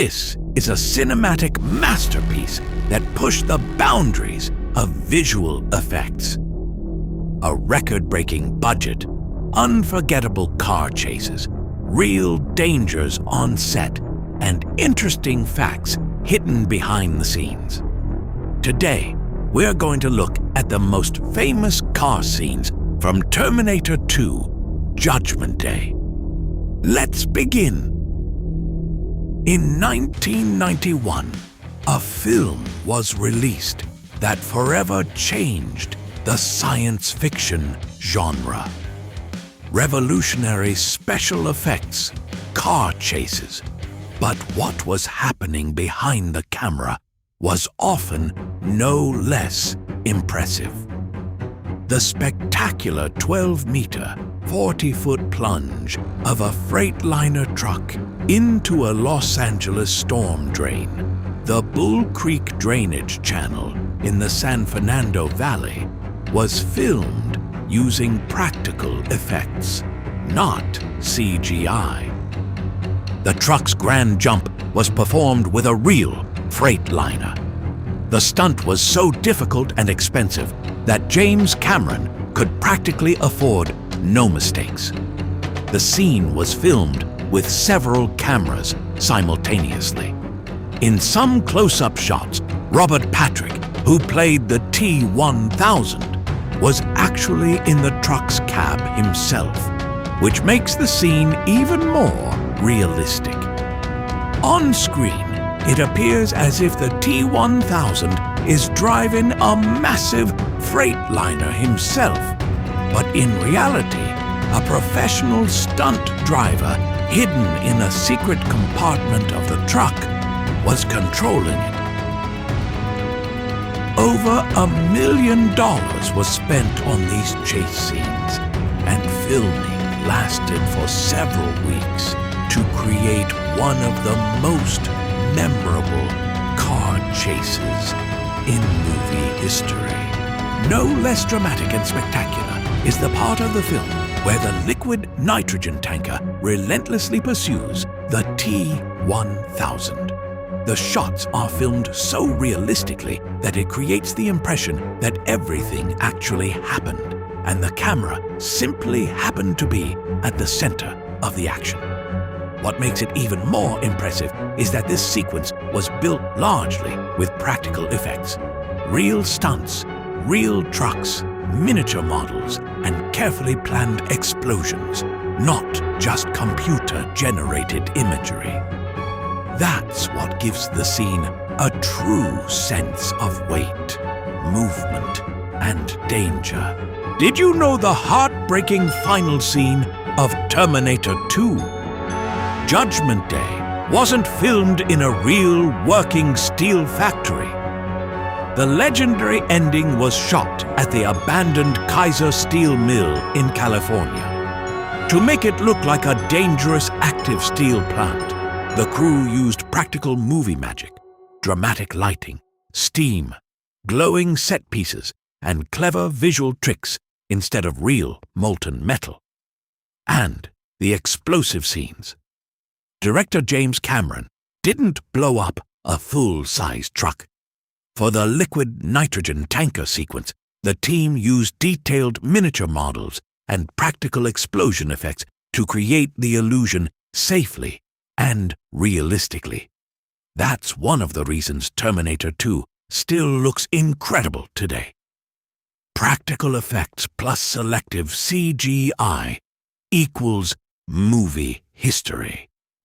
This is a cinematic masterpiece that pushed the boundaries of visual effects. A record-breaking budget, unforgettable car chases, real dangers on set, and interesting facts hidden behind the scenes. Today, we're going to look at the most famous car scenes from Terminator 2, Judgment Day. Let's begin. In 1991, a film was released that forever changed the science fiction genre. Revolutionary special effects, car chases. But what was happening behind the camera was often no less impressive. The spectacular 12-meter, 40-foot plunge of a Freightliner truck into a Los Angeles storm drain, the Bull Creek drainage channel in the San Fernando Valley, was filmed using practical effects, not CGI. The truck's grand jump was performed with a real Freightliner. The stunt was so difficult and expensive that James Cameron could practically afford no mistakes. The scene was filmed with several cameras simultaneously. In some close-up shots, Robert Patrick, who played the T-1000, was actually in the truck's cab himself, which makes the scene even more realistic. On screen, it appears as if the T-1000 is driving a massive Freightliner himself, but in reality, a professional stunt driver hidden in a secret compartment of the truck was controlling it. Over $1 million was spent on these chase scenes, and filming lasted for several weeks to create one of the most memorable car chases in movie history. No less dramatic and spectacular is the part of the film where the liquid nitrogen tanker relentlessly pursues the T-1000. The shots are filmed so realistically that it creates the impression that everything actually happened, and the camera simply happened to be at the center of the action. What makes it even more impressive is that this sequence was built largely with practical effects. Real stunts, real trucks, miniature models, and carefully planned explosions, not just computer-generated imagery. That's what gives the scene a true sense of weight, movement, and danger. Did you know the heartbreaking final scene of Terminator 2? Judgment Day wasn't filmed in a real working steel factory. The legendary ending was shot at the abandoned Kaiser Steel Mill in California. To make it look like a dangerous active steel plant, the crew used practical movie magic, dramatic lighting, steam, glowing set pieces, and clever visual tricks instead of real molten metal. And the explosive scenes. Director James Cameron didn't blow up a full-size truck. For the liquid nitrogen tanker sequence, the team used detailed miniature models and practical explosion effects to create the illusion safely and realistically. That's one of the reasons Terminator 2 still looks incredible today. Practical effects plus selective CGI equals movie history.